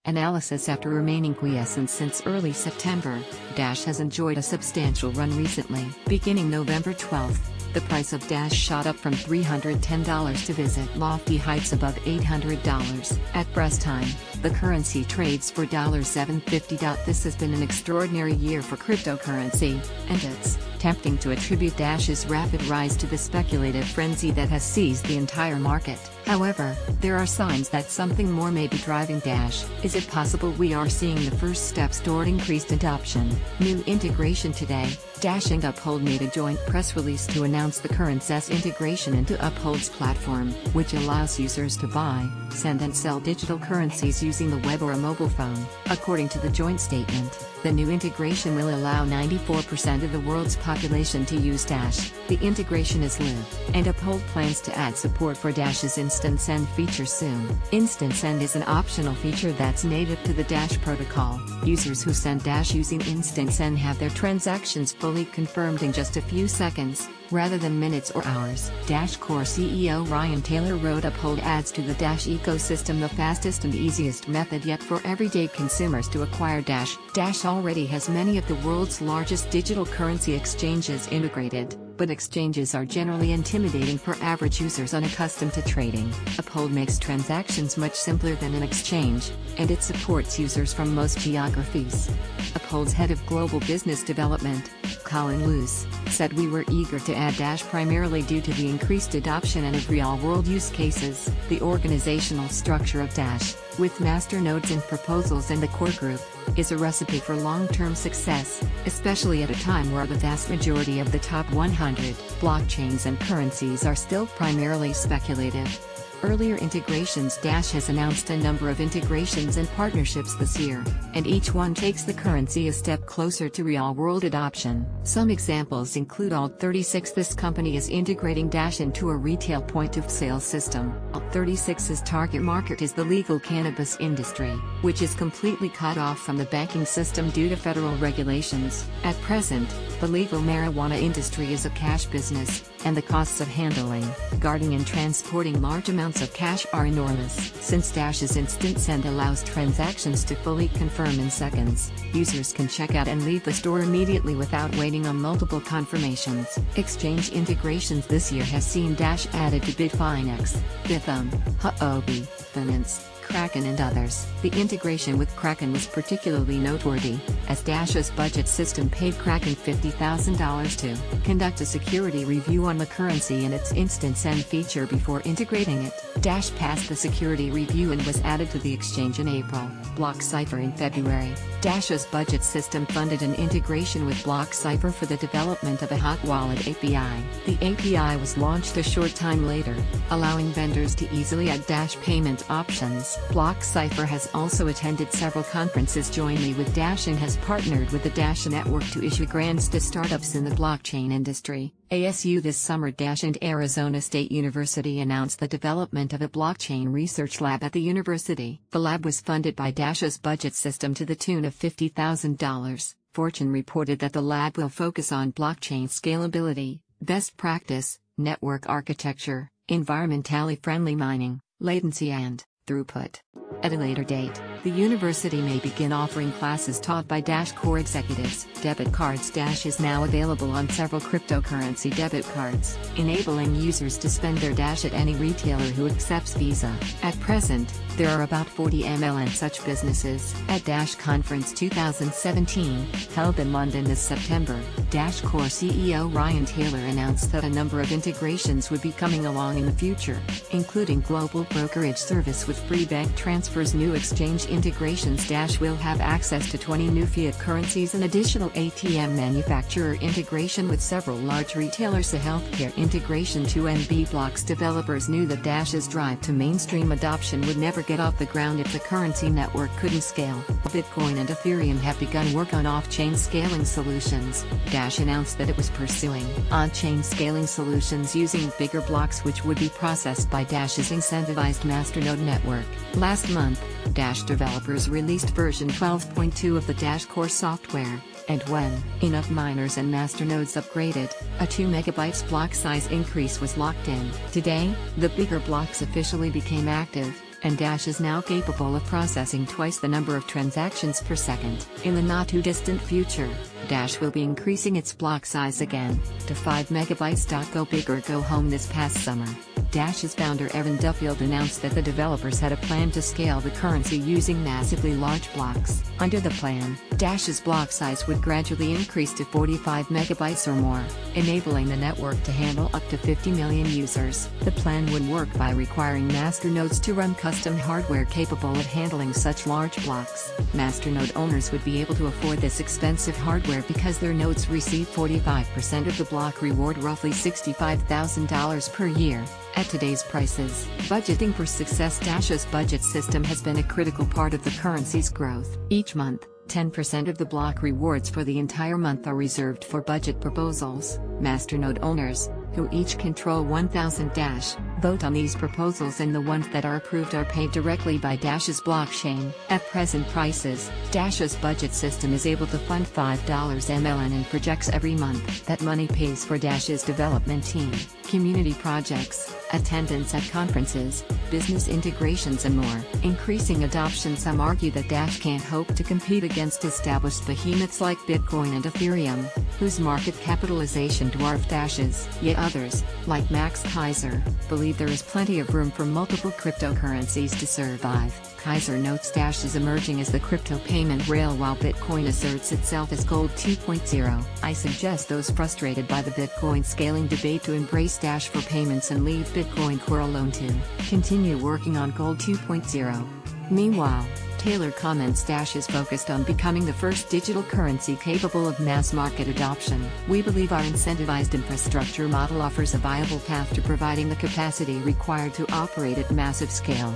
Analysis. After remaining quiescent since early September, Dash has enjoyed a substantial run recently. Beginning November 12, the price of Dash shot up from $310 to visit lofty heights above $800. At press time, the currency trades for $750. This has been an extraordinary year for cryptocurrency, and it's tempting to attribute Dash's rapid rise to the speculative frenzy that has seized the entire market. However, there are signs that something more may be driving Dash. Is it possible we are seeing the first steps toward increased adoption? New integration. Today, Dash and Uphold made a joint press release to announce the current's integration into Uphold's platform, which allows users to buy, send and sell digital currencies using the web or a mobile phone. According to the joint statement, the new integration will allow 94% of the world's population to use Dash. The integration is live, and Uphold plans to add support for Dash's Instant Send feature soon. Instant Send is an optional feature that's native to the Dash protocol. Users who send Dash using Instant Send have their transactions fully confirmed in just a few seconds, rather than minutes or hours. Dash Core CEO Ryan Taylor wrote, Uphold adds to the Dash ecosystem the fastest and easiest method yet for everyday consumers to acquire Dash. Dash already has many of the world's largest digital currency exchanges integrated, but exchanges are generally intimidating for average users unaccustomed to trading. Uphold makes transactions much simpler than an exchange, and it supports users from most geographies. Uphold's head of global business development, Colin Luce, said, we were eager to add Dash primarily due to the increased adoption and of real-world use cases. The organizational structure of Dash, with master nodes and proposals and the core group, is a recipe for long-term success, especially at a time where the vast majority of the top 100 blockchains and currencies are still primarily speculative. Earlier integrations. Dash has announced a number of integrations and partnerships this year, and each one takes the currency a step closer to real-world adoption. Some examples include Alt36. This company is integrating Dash into a retail point-of-sale system. Alt36's target market is the legal cannabis industry, which is completely cut off from the banking system due to federal regulations. At present, the legal marijuana industry is a cash business, and the costs of handling, guarding and transporting large amounts of cash are enormous. Since Dash's Instant Send allows transactions to fully confirm in seconds, users can check out and leave the store immediately without waiting on multiple confirmations. Exchange integrations. This year has seen Dash added to Bitfinex, Bithumb, Huobi, Binance, Kraken and others. The integration with Kraken was particularly noteworthy, as Dash's budget system paid Kraken $50,000 to conduct a security review on the currency and its Instant Send feature before integrating it. Dash passed the security review and was added to the exchange in April. BlockCypher. In February, Dash's budget system funded an integration with BlockCypher for the development of a hot wallet API. The API was launched a short time later, allowing vendors to easily add Dash payment options. BlockCypher has also attended several conferences jointly with Dash and has partnered with the Dash Network to issue grants to startups in the blockchain industry. ASU. This summer, Dash and Arizona State University announced the development of a blockchain research lab at the university. The lab was funded by Dash's budget system to the tune of $50,000. Fortune reported that the lab will focus on blockchain scalability, best practice, network architecture, environmentally friendly mining, latency and throughput. At a later date, the university may begin offering classes taught by Dash Core executives. Debit cards. Dash is now available on several cryptocurrency debit cards, enabling users to spend their Dash at any retailer who accepts Visa. At present, there are about 40 MLN such businesses. At Dash Conference 2017, held in London this September, Dash Core CEO Ryan Taylor announced that a number of integrations would be coming along in the future, including global brokerage service with free bank transfers, new exchange integrations. Dash will have access to 20 new fiat currencies and additional ATM manufacturer integration with several large retailers. A healthcare integration. 2NB Blocks developers knew that Dash's drive to mainstream adoption would never get off the ground if the currency network couldn't scale. Bitcoin and Ethereum have begun work on off-chain scaling solutions. Dash announced that it was pursuing on-chain scaling solutions using bigger blocks which would be processed by Dash's incentivized masternode network. Last month, Dash developers released version 12.2 of the Dash Core software, and when enough miners and masternodes upgraded, a 2 MB block size increase was locked in. Today, the bigger blocks officially became active, and Dash is now capable of processing twice the number of transactions per second. In the not-too-distant future, Dash will be increasing its block size again, to 5 megabytes. Go big or go home. This past summer, Dash's founder Evan Duffield announced that the developers had a plan to scale the currency using massively large blocks. Under the plan, Dash's block size would gradually increase to 45 megabytes or more, enabling the network to handle up to 50 million users. The plan would work by requiring masternodes to run custom hardware capable of handling such large blocks. Masternode owners would be able to afford this expensive hardware because their nodes receive 45% of the block reward, roughly $65,000 per year. At today's prices, budgeting for success. Dash's budget system has been a critical part of the currency's growth. Each month, 10% of the block rewards for the entire month are reserved for budget proposals. Masternode owners, who each control 1,000 Dash, vote on these proposals, and the ones that are approved are paid directly by Dash's blockchain. At present prices, Dash's budget system is able to fund $5 MLN and projects every month. That money pays for Dash's development team, community projects, attendance at conferences, business integrations and more. Increasing adoption. Some argue that Dash can't hope to compete against established behemoths like Bitcoin and Ethereum, whose market capitalization dwarf Dash's. Yet others, like Max Kaiser, believe there is plenty of room for multiple cryptocurrencies to survive. Kaiser notes Dash is emerging as the crypto payment rail while Bitcoin asserts itself as Gold 2.0. I suggest those frustrated by the Bitcoin scaling debate to embrace Dash for payments and leave Bitcoin Core alone to continue working on Gold 2.0. Meanwhile, Taylor comments Dash is focused on becoming the first digital currency capable of mass market adoption. We believe our incentivized infrastructure model offers a viable path to providing the capacity required to operate at massive scale.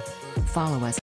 Follow us